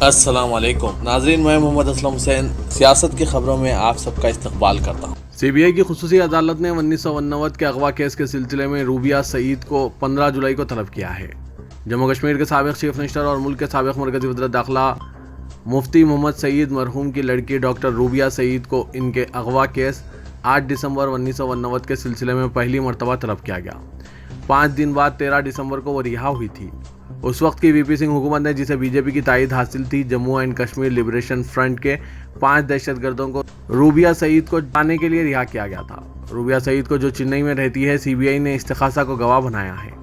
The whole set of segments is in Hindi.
अस्सलाम वालेकुम नाज़रीन, मैं मोहम्मद असलम हुसैन सियासत की खबरों में आप सबका इस्तकबाल करता हूँ। सीबीआई की खुसूसी अदालत ने 1989 के अगवा केस के सिलसिले में रूबिया सईद को 15 जुलाई को तलब किया है। जम्मू कश्मीर के साबिक चीफ मिनिस्टर और मुल्क के साबिक मरकजी वज़ीर दाखिला मुफ्ती मोहम्मद सईद मरहूम की लड़की डॉक्टर रूबिया सईद को इनके अगवा केस 8 दिसंबर 1989 के सिलसिले में पहली मरतबा तलब किया गया। 5 दिन बाद 13 दिसंबर को वो रिहा हुई थी। उस वक्त की वीपी सिंह हुकूमत ने, जिसे बीजेपी की तायद हासिल थी, Jammu and Kashmir liberation front के 5 दहशतगर्दों को रूबिया सईद को जाने के लिए रिहा किया गया था। रूबिया सईद को, जो चेन्नई में रहती है, सीबीआई ने इस्तिखासा को गवाह बनाया है।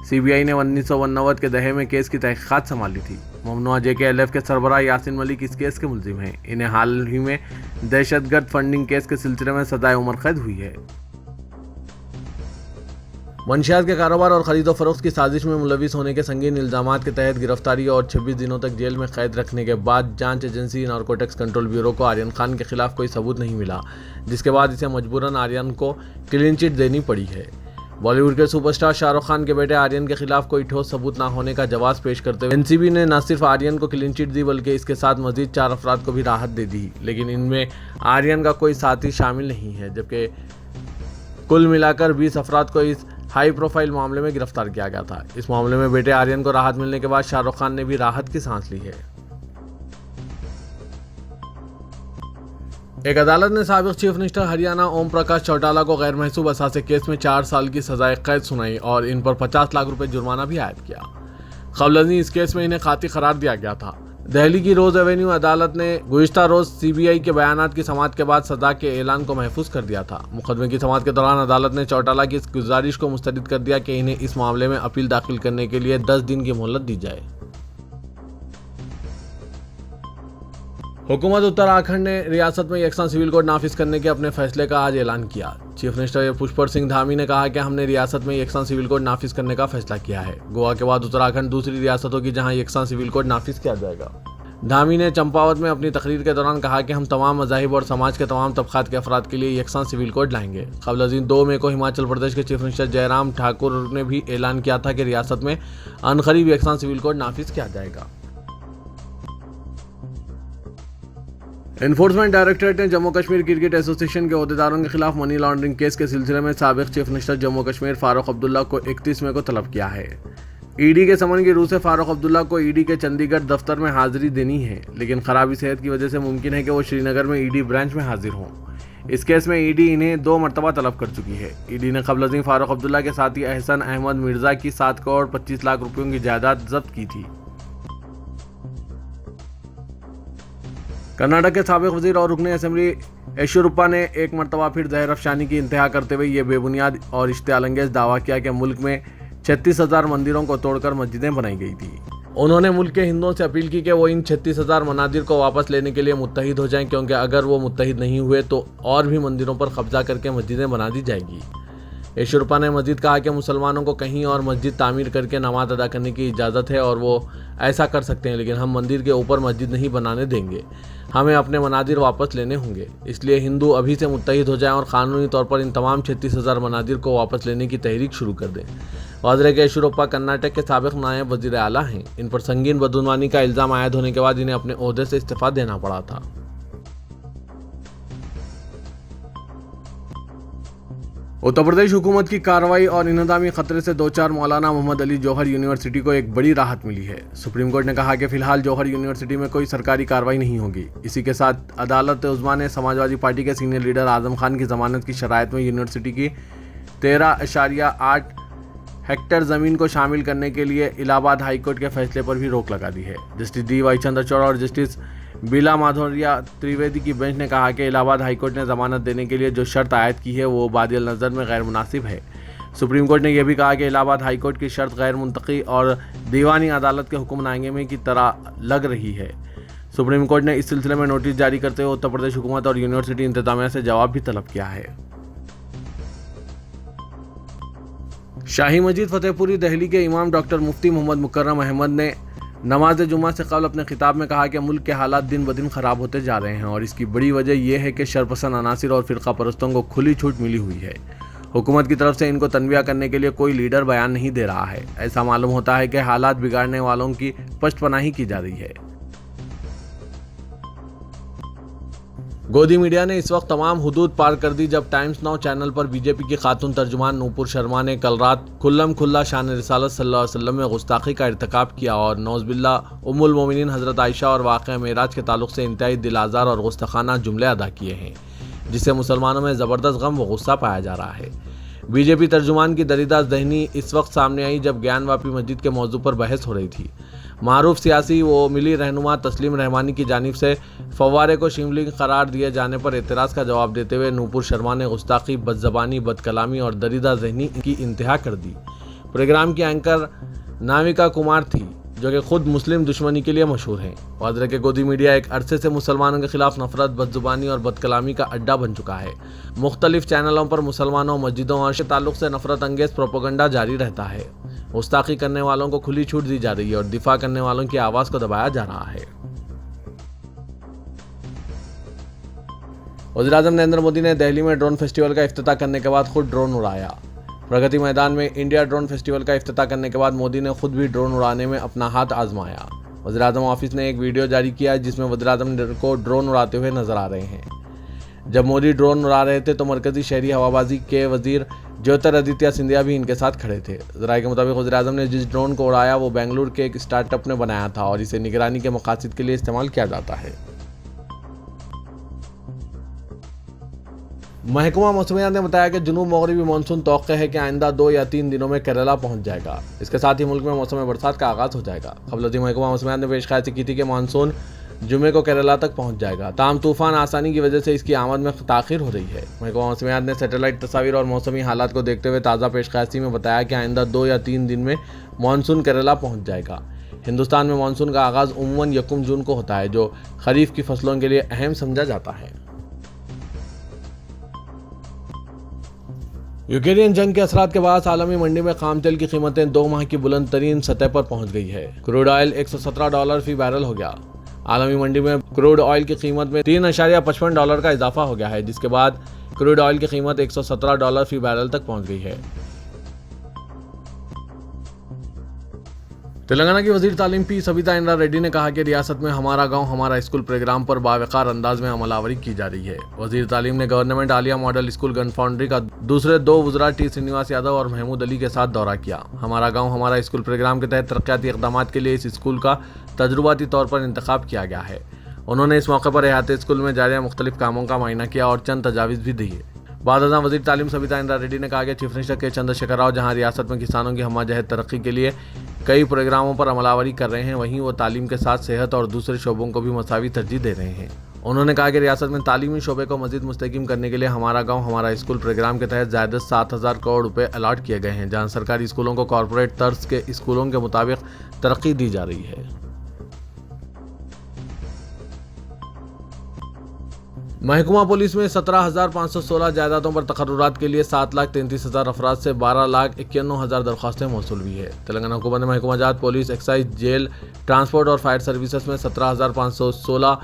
सीबीआई ने 1989 के दहे में केस की तहकीकात संभाली थी। ममनुआ JKLF के सरबराह यासिन मलिक इस केस के मुल्जिम हैं। इन्हें हाल ही में दहशतगर्द फंडिंग केस के सिलसिले में सजाए उम्र कैद हुई है। मंशियात के कारोबार और खरीदो फरोख्त की साजिश में मुलविस होने के संगीन इल्जामात के तहत गिरफ्तारी और 26 दिनों तक जेल में कैद रखने के बाद जांच एजेंसी नारकोटिक्स कंट्रोल ब्यूरो को आर्यन खान के खिलाफ कोई सबूत नहीं मिला, जिसके बाद इसे मजबूरन आर्यन को क्लीन चिट देनी पड़ी है। बॉलीवुड के सुपरस्टार शाहरुख खान के बेटे आर्यन के खिलाफ कोई ठोस सबूत न होने का जवाब पेश करते हुए एनसीबी ने न सिर्फ आर्यन को क्लीन चिट दी, बल्कि इसके साथ मजीद 4 अफराद को भी राहत दे दी, लेकिन इनमें आर्यन का कोई साथी शामिल नहीं है। जबकि कुल मिलाकर 20 अफराद को इस हाई प्रोफाइल मामले में गिरफ्तार किया गया था। इस मामले में बेटे आर्यन को राहत मिलने के बाद शाहरुख खान ने भी राहत की सांस ली है। एक अदालत ने साबिक चीफ मिनिस्टर हरियाणा ओम प्रकाश चौटाला को गैर महसूब असासे केस में 4 साल की सजाए कैद सुनाई और इन पर 50 लाख रुपए जुर्माना भी आयद किया। क़ब्ल इस केस में इन्हें खाती करार दिया गया था। दिल्ली की रोज एवेन्यू अदालत ने गुज़िश्ता रोज सीबीआई के बयानात की समाअत के बाद सजा के ऐलान को महफूज कर दिया था। मुकदमे की समाअत के दौरान अदालत ने चौटाला की इस गुजारिश को मुस्तरद कर दिया कि इन्हें इस मामले में अपील दाखिल करने के लिए 10 दिन की मोहलत दी जाए। हुकूमत उत्तराखंड ने रियासत में यकसा सिविल कोड नाफिज करने के अपने फैसले का आज ऐलान किया। चीफ मिनिस्टर पुष्पर सिंह धामी ने कहा कि हमने रियासत में यकसा सिविल कोड नाफिज करने का फैसला किया है। गोवा के बाद उत्तराखंड दूसरी रियासत होगी जहां यकसा सिविल कोड नाफिज किया जाएगा। धामी ने चंपावत में अपनी तकरीर के दौरान कहा कि हम तमाम मज़ाहिब और समाज के तमाम तबक़ात के अफराद के लिए यकसा सिविल कोड लाएंगे। क़ब्ल 2 मई को हिमाचल प्रदेश के चीफ मिनिस्टर जयराम ठाकुर ने भी ऐलान किया था कि रियासत में अनकरीब यकसा सिविल कोड नाफिज किया जाएगा। एनफोर्समेंट डायरेक्टरेट ने जम्मू कश्मीर क्रिकेट एसोसिएशन के अहदेदारों के खिलाफ मनी लॉन्ड्रिंग केस के सिलसिले में साबिक चीफ मिनिस्टर जम्मू कश्मीर फारूक अब्दुल्ला को 31 मई को तलब किया है। ईडी के समन की रूह से फारूक अब्दुल्ला को ईडी के चंडीगढ़ दफ्तर में हाजिरी देनी है, लेकिन खराबी सेहत की वजह से मुमकिन है कि वो श्रीनगर में ईडी ब्रांच में हाजिर हों। इस केस में ईडी इन्हें 2 मरतबा तलब कर चुकी है। ईडी ने क़ब्ल फारूक अब्दुल्ला के साथी एहसन अहमद मिर्जा की 7 करोड़ 25 लाख रुपयों की जायदाद जब्त की थी। कर्नाटक के साबिक वजीर और रुकने असेंबली येशुरप्पा ने एक मरतबा फिर जहर अफशानी की इंतहा करते हुए ये बेबुनियाद और इश्तियालंगेज दावा किया कि मुल्क में 36,000 मंदिरों को तोड़कर मस्जिदें बनाई गई थी। उन्होंने मुल्क के हिंदुओं से अपील की कि वो इन 36,000 मनादिर को वापस लेने के लिए मुत्तहिद हो जाएं, क्योंकि अगर वो मुत्तहिद नहीं हुए तो और भी मंदिरों पर कब्जा करके मस्जिदें बना दी जाएगी। येशुरप्पा ने मजीद कहा कि मुसलमानों को कहीं और मस्जिद तामीर करके नमाज अदा करने की इजाज़त है और वो ऐसा कर सकते हैं, लेकिन हम मंदिर के ऊपर मस्जिद नहीं बनाने देंगे। हमें अपने मनादिर वापस लेने होंगे। इसलिए हिंदू अभी से मुत्तहिद हो जाएं और क़ानूनी तौर पर इन तमाम 36,000 मनादिर को वापस लेने की तहरीक शुरू कर दें। वाज़ेह है कि येशुरप्पा कर्नाटक के साबिक नायब वज़ीर आला हैं। इन पर संगीन बदउनवानी का इल्ज़ाम आयद होने के बाद इन्हें अपने ओहदे से इस्तीफ़ा देना पड़ा था। उत्तर प्रदेश हुकूमत की कार्रवाई और इन्हदामी खतरे से 2-4 मौलाना मोहम्मद अली जौहर यूनिवर्सिटी को एक बड़ी राहत मिली है। सुप्रीम कोर्ट ने कहा कि फिलहाल जौहर यूनिवर्सिटी में कोई सरकारी कार्रवाई नहीं होगी। इसी के साथ अदालत उज़्मा ने समाजवादी पार्टी के सीनियर लीडर आज़म खान की जमानत की शराइत में यूनिवर्सिटी की 13.8 हेक्टेयर ज़मीन को शामिल करने के लिए इलाहाबाद हाईकोर्ट के फैसले पर भी रोक लगा दी है। जस्टिस DY चंद्रचूड़ और जस्टिस बिला माधुर्या त्रिवेदी की बेंच ने कहा कि इलाहाबाद हाईकोर्ट ने जमानत देने के लिए जो शर्त आयद की है वो बादिल नज़र में गैर मुनासिब है। सुप्रीम कोर्ट ने यह भी कहा कि इलाहाबाद हाईकोर्ट की शर्त गैर मुंतकी और दीवानी अदालत के हुक्मनामे की तरह लग रही है। सुप्रीम कोर्ट ने इस सिलसिले में नोटिस जारी करते हुए उत्तर प्रदेश हुकूमत और यूनिवर्सिटी इंतजामिया से जवाब भी तलब किया है। शाही मस्जिद फतेहपुरी दिल्ली के इमाम डॉक्टर मुफ्ती मोहम्मद मुकर्रम अहमद ने नमाज जुमा से कबल अपने खिताब में कहा कि मुल्क के हालात दिन ब दिन ख़राब होते जा रहे हैं और इसकी बड़ी वजह यह है कि शरपसंद अनासिर और फ़िरका परस्तों को खुली छूट मिली हुई है। हुकूमत की तरफ से इनको तनविया करने के लिए कोई लीडर बयान नहीं दे रहा है। ऐसा मालूम होता है कि हालात बिगाड़ने वालों की पश्तपनाही की जा रही है। गोदी मीडिया ने इस वक्त तमाम हुदूद पार कर दी जब टाइम्स नाउ चैनल पर बीजेपी की खातून तर्जुमान नूपुर शर्मा ने कल रात खुल्लम खुल्ला शान रिसालत सल्लल्लाहु अलैहि वसल्लम में गुस्ताखी का इर्तिकाब किया और नौज़बिल्ला उम्मुल मोमिनीन हज़रत आयशा और वाक़या मेराज के ताल्लुक से इंतहाई दिल आज़ार और गुस्ताखाना जुमले अदा किए हैं, जिससे मुसलमानों में ज़बरदस्त गम व गुस्सा पाया जा रहा है। बीजेपी तर्जुमान की दरीदा ज़हनी इस वक्त सामने आई जब ज्ञानवापी मस्जिद के मौजू पर बहस हो रही थी। मारूफ सियासी व मिली रहनुमा तस्लीम रहमानी की जानिब से फव्वारे को शिमलिंग करार दिए जाने पर एतराज़ का जवाब देते हुए नूपुर शर्मा ने गुस्ताखी, बदज़बानी, बदकलामी और दरीदा ज़हनी की इंतहा कर दी। प्रोग्राम की एंकर नाविका कुमार थी, जो कि खुद मुस्लिम दुश्मनी के लिए मशहूर हैं। वाज़ेह के गोदी मीडिया एक अरसे से मुसलमानों के खिलाफ नफरत, बदजुबानी और बदकलामी का अड्डा बन चुका है। मुख्तलिफ चैनलों पर मुसलमानों, मस्जिदों और के ताल्लुक से नफरत अंगेज प्रोपेगेंडा जारी रहता है। गुस्ताखी करने वालों को खुली छूट दी जा रही है और दिफा करने वालों की आवाज़ को दबाया जा रहा है। वज़ीर-ए-आज़म नरेंद्र मोदी ने दिल्ली में ड्रोन फेस्टिवल का इफ्तिताह करने के बाद खुद ड्रोन उड़ाया। प्रगति मैदान में इंडिया ड्रोन फेस्टिवल का इफ्तिताह करने के बाद मोदी ने खुद भी ड्रोन उड़ाने में अपना हाथ आजमाया। वज़ीर-ए-आज़म ऑफिस ने एक वीडियो जारी किया जिसमें वज़ीर-ए-आज़म को ड्रोन उड़ाते हुए नजर आ रहे हैं। जब मोदी ड्रोन उड़ा रहे थे तो मरकजी शहरी हवाबाजी के वजीर ज्योतिरादित्य सिंधिया भी इनके साथ खड़े थे। ज़राए के मुताबिक वज़ीर-ए-आज़म ने जिस ड्रोन को उड़ाया वो बेंगलुरु के एक स्टार्टअप ने बनाया था और इसे निगरानी के मकासद के लिए इस्तेमाल किया जाता है। महकमा मौसमियात ने बताया कि जुनूब मगरबी मानसून तौक़्क़े है कि आइंदा 2 या 3 दिनों में केरला पहुंच जाएगा। इसके साथ ही मुल्क में मौसम बरसात का आगाज़ हो जाएगा। क़बल महकमा मौसमियात ने पेशकश की थी कि मानसून जुमे को केरला तक पहुंच जाएगा। ताहम तूफ़ान आसानी की वजह से इसकी आमद में ताख़ीर हो रही है। महकमा मौसमियात ने सैटेलाइट तस्वीर और मौसमी हालात को देखते हुए ताज़ा पेशकशी में बताया कि आइंदा 2 या 3 दिन में मानसून केरला पहुंच जाएगा। हिंदुस्तान में मानसून का आगाज़ उम्मन 1 जून को होता है, जो खरीफ की फसलों के लिए अहम समझा जाता है। यूक्रेन जंग के असरात के बाद आलमी मंडी में खाम तेल की कीमतें 2 माह की बुलंद तरीन सतह पर पहुंच गई है। क्रूड ऑयल $117 फी बैरल हो गया। आलमी मंडी में क्रूड ऑयल की कीमत में $3.55 का इजाफा हो गया है, जिसके बाद क्रूड ऑयल की कीमत $117 फी बैरल तक पहुंच गई है। तेलंगाना की वजीर तालीम पी सविता इंद्रा रेड्डी ने कहा कि रियासत में हमारा गांव हमारा स्कूल प्रोग्राम पर बावकार अंदाज में अमलावरी की जा रही है। वजीर तालीम ने government Alia model school gun foundry का दूसरे 2 वज़रा टी श्रीनिवास यादव और महमूद अली के साथ दौरा किया। हमारा गांव हमारा स्कूल प्रोग्राम के तहत तरक्याती इक़दाम के लिए इस स्कूल का तजुर्बाती तौर पर इंतखाब किया गया है। उन्होंने इस मौके पर एहतियाती स्कूल में जारी मुख्तलिफ कामों का मुआयना किया और चंद तजावीज़ भी दिए। बाद वज़ीर तालीम सविता इंद्रा रेड्डी ने कहा कि चीफ मिनिस्टर के चंद्रशेखर राव जहां रियासत में किसानों की हमाजहत तरक्की के लिए कई प्रोग्रामों पर अमलावरी कर रहे हैं, वहीं वो तालीम के साथ सेहत और दूसरे शोबों को भी मसावी तरजीह दे रहे हैं। उन्होंने कहा कि रियासत में तालीमी शोबे को मजीद मुस्तहकम करने के लिए हमारा गांव हमारा स्कूल प्रोग्राम के तहत ज़ायद 7,000 करोड़ रुपए अलॉट किए गए हैं, जहां सरकारी स्कूलों को कॉरपोरेट तर्ज के स्कूलों के मुताबिक तरक्की दी जा रही है। महकमा पुलिस में 17,516 जायदादों पर तकर्रुरात के लिए 7,33,000 अफराद से 12,91,000 दरख्वास्तें मौसूल हुई है। तेलंगाना हुकूमत ने महकमा जात, पुलिस, एक्साइज, जेल, ट्रांसपोर्ट और फायर सर्विसेज में 17,516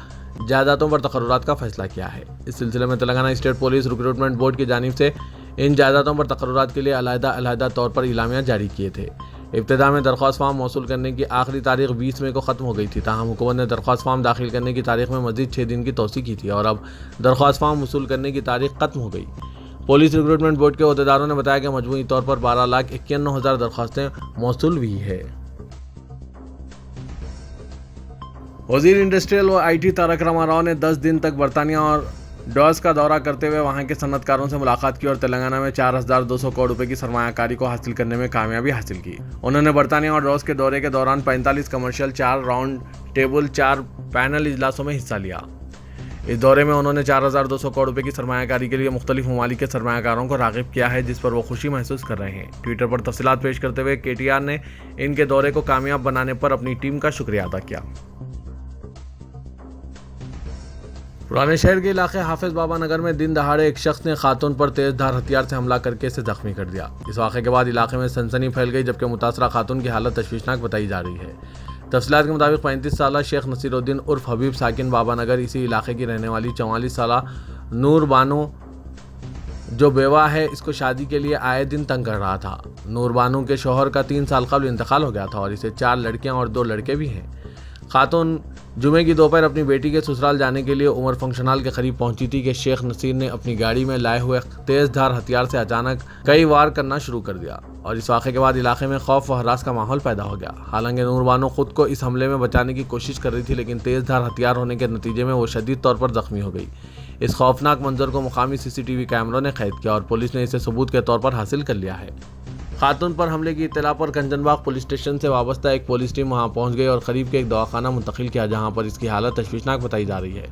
जायदादों पर तकर्रुरात का फैसला किया है। इस सिलसिले में Telangana state police recruitment board की जानिब से इन जायदादों पर तकर्रुरात के लिए अलहदा तौर पर इलामिया जारी किए थे। इब्तिदा में दरख्वास्त फार्म मौसूल करने की आखिरी तारीख 20 मई को ख़त्म हो गई थी। ताहम हुकूमत ने दरख्वास्त फार्म दाखिल करने की तारीख में मज़ीद 6 दिन की तोसी की थी और अब दरख्वास्त फार्म वसूल करने की तारीख ख़त्म हो गई। पुलिस रिक्रूटमेंट बोर्ड के अहदेदारों ने बताया कि मजमूई तौर पर 12,91,000 दरख्वास्तें मौसूल हुई है। वज़ीर इंडस्ट्रियल व IT तारक रामाराव ने 10 दिन तक बरतानिया और डॉस का दौरा करते हुए वहां के सनतकारों से मुलाकात की और तेलंगाना में 4,200 करोड़ रुपए की सरमायाकारी को हासिल करने में कामयाबी हासिल की। उन्होंने बरतानिया और डॉस के दौरे के दौरान 45 कमर्शियल, 4 राउंड टेबल, 4 पैनल इजलासों में हिस्सा लिया। इस दौरे में उन्होंने 4,200 करोड़ रुपए की सरमायाकारी के लिए मुख्तलिफ ममालिक के सरमायाकारों को राग़िब किया है, जिस पर वो खुशी महसूस कर रहे हैं। ट्विटर पर तफसीलात पेश करते हुए KTR ने इनके दौरे को कामयाब बनाने पर अपनी टीम का शुक्रिया अदा किया। पुराने शहर के इलाके हाफिज बाबा नगर में दिन दहाड़े एक शख्स ने खातून पर तेज धार हथियार से हमला करके इसे जख्मी कर दिया। इस वाक़े के बाद इलाके में सनसनी फैल गई, जबकि मुतासरा खातून की हालत तशवीशनाक बताई जा रही है। तफसीलात के मुताबिक 35 साला शेख नसीरुद्दीन उर्फ हबीब साकिन बाबा नगर इसी इलाके की रहने वाली 44 साला नूर बानो जो बेवा है, इसको शादी के लिए आए दिन तंग कर रहा था। नूर बानो के शौहर का 3 साल कबल इंतकाल हो गया था और इसे 4 लड़कियां और 2 लड़के भी हैं। खातून जुमे की दोपहर अपनी बेटी के ससुराल जाने के लिए उमर फंक्शन हॉल के करीब पहुंची थी कि शेख नसीर ने अपनी गाड़ी में लाए हुए तेज धार हथियार से अचानक कई वार करना शुरू कर दिया और इस वाक़े के बाद इलाके में खौफ व हरास का माहौल पैदा हो गया। हालांकि नूर बानो खुद को इस हमले में बचाने की कोशिश कर रही थी, लेकिन तेज धार हथियार होने के नतीजे में वो शदीद तौर पर जख्मी हो गई। इस खौफनाक मंजर को मुकामी CCTV कैमरों ने कैद किया और पुलिस ने इसे सबूत के तौर पर हासिल कर लिया है। खातून पर हमले की इत्तला पर कंचनबाग पुलिस स्टेशन से वाबस्ता एक पुलिस टीम वहां पहुंच गई और करीब के एक दवाखाना मुंतकिल किया, जहां पर इसकी हालत तशवीशनाक बताई जा रही है।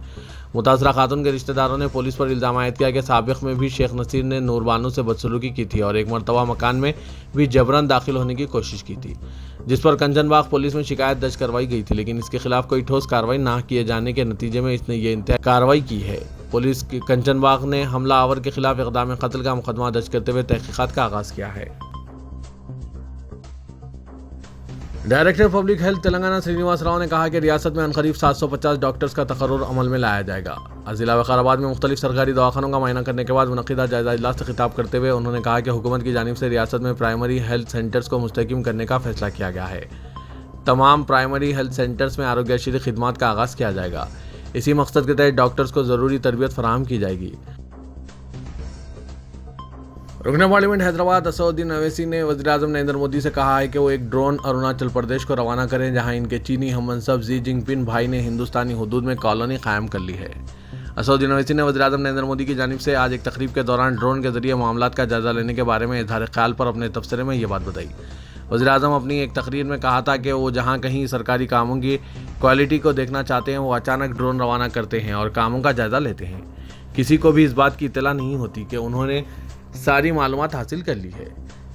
मुतासरा खातून के रिश्तेदारों ने पुलिस पर इल्ज़ाम आयद किया कि साबिक़ में भी शेख नसीर ने नूर बानो से बदसलूकी की थी और एक मरतबा मकान में भी जबरन दाखिल होने की कोशिश की थी, जिस पर कंचनबाग पुलिस में शिकायत दर्ज करवाई गई थी, लेकिन इसके खिलाफ कोई ठोस कार्रवाई न किए जाने के नतीजे में इसने ये इंतहाई कार्रवाई की है। पुलिस की कंचनबाग ने हमला आवर के खिलाफ इक़दाम कत्ल का मुकदमा दर्ज करते हुए तहकीक़ात का आगाज़ किया है। Director public health Telangana Srinivas Rao ने कहा कि रियासत में अनकरीब 750 डॉक्टर्स का तकर्रुर अमल में लाया जाएगा। जिला वकाराबाद में मुख्तलिफ सरकारी दवाखानों का मुआयना करने के बाद मुनक़िदा जायज़ा इजलास से खिताब करते हुए उन्होंने कहा कि हुकूमत की जानिब से रियासत में प्राइमरी हेल्थ सेंटर्स को मुस्तहकम करने का फैसला किया गया है। तमाम प्राइमरी हेल्थ सेंटर्स में आरोग्यश्री खिदमात का आगाज़ किया जाएगा। इसी मकसद के तहत डॉक्टर्स को ज़रूरी तरबियत फराहम की जाएगी। रुकन पार्लियामेंट हैदराबाद असदुद्दीन अवैसी ने वज़ीर-ए-आज़म नरेंद्र मोदी से कहा है कि वो एक ड्रोन अरुणाचल प्रदेश को रवाना करें, जहां इनके चीनी हममनसब शी जिनपिंग भाई ने हिंदुस्तानी हुदूद में कॉलोनी कायम कर ली है। असदुद्दीन अवैसी ने वज़ीर-ए-आज़म नरेंद्र मोदी की जानिब से आज एक तकरीब के दौरान ड्रोन के जरिए मामलात का जायजा लेने के बारे में इज़हार ख्याल पर अपने तबसरे में ये बात बताई। वज़ीर-ए-आज़म अपनी एक तकरीर में कहा था कि वो जहाँ कहीं सरकारी कामों की क्वालिटी को देखना चाहते हैं, वो अचानक ड्रोन रवाना करते हैं और कामों का जायजा लेते हैं। किसी को भी इस बात की इत्तला नहीं होती कि उन्होंने सारी मालूमात हासिल कर ली है।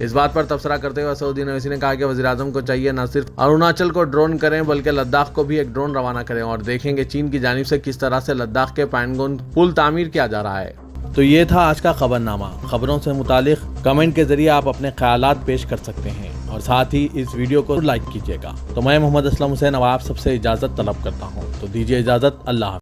इस बात पर तबसरा करते हुए असदुद्दीन अवैसी ने कहा कि वज़ीर-ए-आज़म को चाहिए न सिर्फ अरुणाचल को ड्रोन करें बल्कि लद्दाख को भी एक ड्रोन रवाना करें और देखेंगे चीन की जानिब से किस तरह से लद्दाख के पैंगोंग पुल तामीर किया जा रहा है। तो ये था आज का खबरनामा। खबरों से मुतालिक कमेंट के जरिए आप अपने ख्यालात पेश कर सकते हैं और साथ ही इस वीडियो को लाइक कीजिएगा। तो मैं मोहम्मद असलम हुसैन अब आप सबसे इजाज़त तलब करता हूँ, तो दीजिए इजाज़त। अल्लाह।